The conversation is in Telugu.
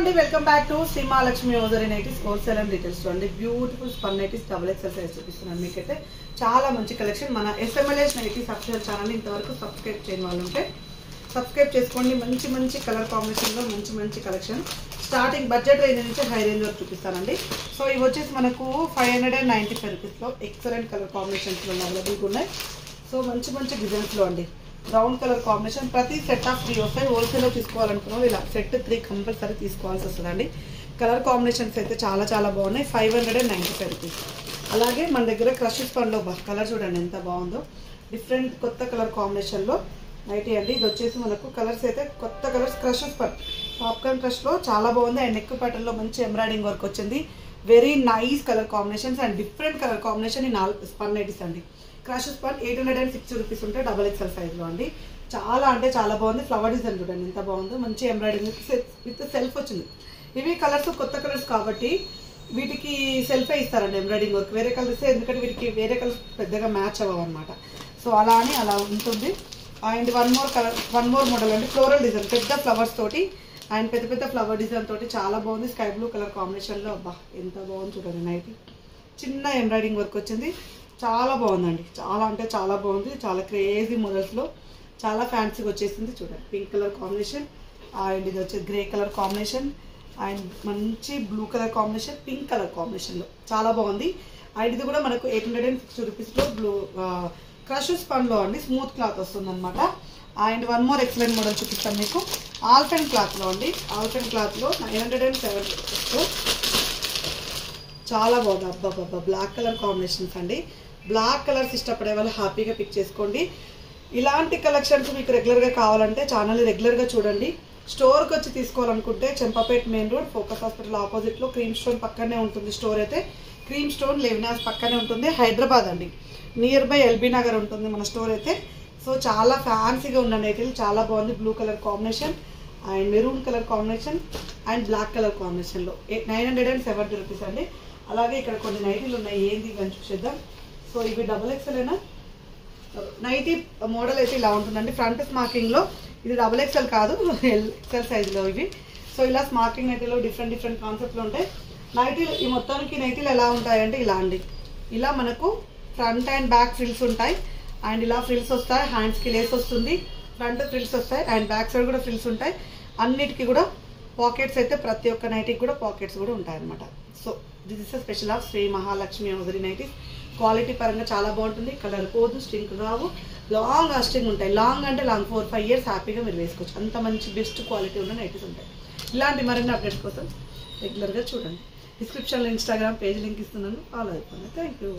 అండి welcome back to Shri Mahalakshmi hosiery nighties wholesale and retail store అండి. Beautiful spun nighties double XL size చూపిస్తున్నాను మీకైతే. చాలా మంచి కలెక్షన్. మన ఎస్ఎంఎల్ఎస్ నైటీస్ అఫీషియల్ ఛానల్ ఇంతవరకు సబ్స్క్రైబ్ చేయని వాళ్ళు ఉంటే సబ్స్క్రైబ్ చేసుకోండి. మంచి మంచి కలర్ కాంబినేషన్లో మంచి మంచి కలెక్షన్ స్టార్టింగ్ బడ్జెట్ రేంజ్ నుంచి హై రేంజ్ వరకు చూపిస్తానండి. సో ఇవి వచ్చేసి మనకు 595 రూపీస్లో ఎక్సలెంట్ కలర్ కాంబినేషన్స్లో అవైలబుల్గా ఉన్నాయి. సో మంచి మంచి డిజైన్స్లో అండి. బ్రౌన్ కలర్ కాంబినేషన్ ప్రతి సెట్ ఆఫ్ 3 వస్తాయి. హోల్సేల్లో తీసుకోవాలనుకున్నాం ఇలా సెట్ 3 కంపల్సరీ తీసుకోవాల్సి వస్తుందండి. కలర్ కాంబినేషన్స్ అయితే చాలా చాలా బాగున్నాయి. 595 రూపీస్. అలాగే మన దగ్గర క్రష్ స్పన్లో కలర్ చూడండి ఎంత బాగుందో. డిఫరెంట్ కొత్త కలర్ కాంబినేషన్లో నైటీ అండి. ఇది వచ్చేసి మనకు కలర్స్ అయితే కొత్త కలర్స్. క్రష్ స్పన్ పాప్కార్న్ క్రష్లో చాలా బాగుంది. అండ్ నెక్ ప్యాటర్న్లో మంచి ఎంబ్రాయిడింగ్ వర్క్ వచ్చింది. Very nice colour combinations and different colour combination ఈ 4 స్పన్ నైటీస్ అండి. క్రష్ స్పన్ 860 రూపీస్ ఉంటే డబల్ ఎక్స్ఎల్ సైజ్లో అండి. చాలా అంటే చాలా బాగుంది. ఫ్లవర్ డిజైన్ చూడండి ఎంత బాగుందో. మంచి ఎంబ్రాయిడింగ్ విత్ సెల్ఫ్ వచ్చింది. ఇవి కలర్స్ కొత్త కలర్స్ కాబట్టి వీటికి సెల్ఫే ఇస్తారండి ఎంబ్రాయిడింగ్ వర్క్. వేరే కలర్స్ ఇస్తే ఎందుకంటే వీటికి వేరే కలర్స్ పెద్దగా మ్యాచ్ అవ్వవు అనమాట. సో అలా అని అలా ఉంటుంది. అండ్ వన్ మోర్ మోడల్ అండి. ఫ్లోరల్ డిజైన్ పెద్ద ఫ్లవర్స్ తోటి అండ్ పెద్ద పెద్ద ఫ్లవర్ డిజైన్ తోటి చాలా బాగుంది. స్కై బ్లూ కలర్ కాంబినేషన్లో అబ్బా ఎంత బాగుంది చూడండి. నైటీ చిన్న ఎంబ్రాయిడింగ్ వర్క్ వచ్చింది. చాలా బాగుందండి. చాలా అంటే చాలా బాగుంది. చాలా క్రేజీ మోడల్స్లో చాలా ఫ్యాన్సీగా వచ్చేసింది చూడండి. పింక్ కలర్ కాంబినేషన్ అండ్ ఇది వచ్చేసి గ్రే కలర్ కాంబినేషన్ అండ్ మంచి blue colour combination, pink colour కాంబినేషన్లో చాలా బాగుంది. అండ్ ఇది కూడా మనకు 860 రూపీస్లో బ్లూ క్రష్ స్పన్లో అండి. స్మూత్ క్లాత్ వస్తుంది అనమాట. And one more excellent model చూపిస్తాను మీకు. ఆల్ఫెన్ క్లాత్లో అండి. ఆల్ఫెన్ క్లాత్లో 907 రూపీస్లో చాలా బాగుంది. అబ్బాబ్బా బ్లాక్ కలర్ కాంబినేషన్స్ అండి. బ్లాక్ కలర్స్ ఇష్టపడే వాళ్ళు హ్యాపీగా పిక్ చేసుకోండి. ఇలాంటి కలెక్షన్స్ మీకు రెగ్యులర్గా కావాలంటే ఛానల్ని రెగ్యులర్గా చూడండి. స్టోర్కి వచ్చి తీసుకోవాలనుకుంటే Champapet main road focus hospital ఆపోజిట్లో క్రీమ్ స్టోన్ పక్కనే ఉంటుంది. స్టోర్ అయితే క్రీమ్ స్టోన్ లెవినాస్ పక్కనే ఉంటుంది. హైదరాబాద్ అండి. నియర్ బై ఎల్బీ నగర్ ఉంటుంది మన స్టోర్ అయితే. సో చాలా ఫ్యాన్సీగా ఉన్న నైటీలు చాలా బాగుంది. Blue colour combination and maroon colour combination and black colour కాంబినేషన్లో 970 రూపీస్ అండి. అలాగే ఇక్కడ కొన్ని నైటీలు ఉన్నాయి. ఏంది ఇవన్నీ చూసేద్దాం. సో ఇవి డబుల్ ఎక్స్ఎల్ఏనా. నైటీ మోడల్ అయితే ఇలా ఉంటుందండి. ఫ్రంట్ స్మార్కింగ్లో ఇది డబుల్ ఎక్స్ఎల్ కాదు ఎక్స్ఎల్ సైజులో ఇవి. సో ఇలా స్మార్కింగ్ నైటీలో డిఫరెంట్ కాన్సెప్ట్లు ఉంటాయి. నైటీలు ఈ మొత్తానికి నైటీలు ఎలా ఉంటాయంటే ఇలా అండి. ఇలా మనకు ఫ్రంట్ అండ్ బ్యాక్ ఫ్రిల్స్ ఉంటాయి. అండ్ ఇలా ఫ్రిల్స్ వస్తాయి. హ్యాండ్స్కి లేస్ వస్తుంది. ఫ్రంట్ ఫ్రిల్స్ వస్తాయి అండ్ బ్యాక్ సైడ్ కూడా ఫ్రిల్స్ ఉంటాయి. అన్నిటికీ కూడా పాకెట్స్ అయితే ప్రతి ఒక్క నైటీకి కూడా పాకెట్స్ కూడా ఉంటాయన్నమాట. So this is a special of Shri Mahalakshmi hosiery nighties. Quality పరంగా చాలా బాగుంటుంది. కలర్ పోదు, స్ట్రింక్ రావు, లాంగ్ లాస్టింగ్ ఉంటాయి. లాంగ్ అంటే లాంగ్ 4-5 ఇయర్స్ హ్యాపీగా మీరు వేసుకోవచ్చు. అంత మంచి బెస్ట్ క్వాలిటీ ఉన్న నైటీస్ ఉంటాయి. ఇలాంటి మరిన్ని అప్డేట్స్ కోసం రెగ్యులర్గా చూడండి. డిస్క్రిప్షన్లో ఇన్స్టాగ్రామ్ పేజ్ లింక్ ఇస్తున్నాను. ఫాలో అయిపోండి. Thank you.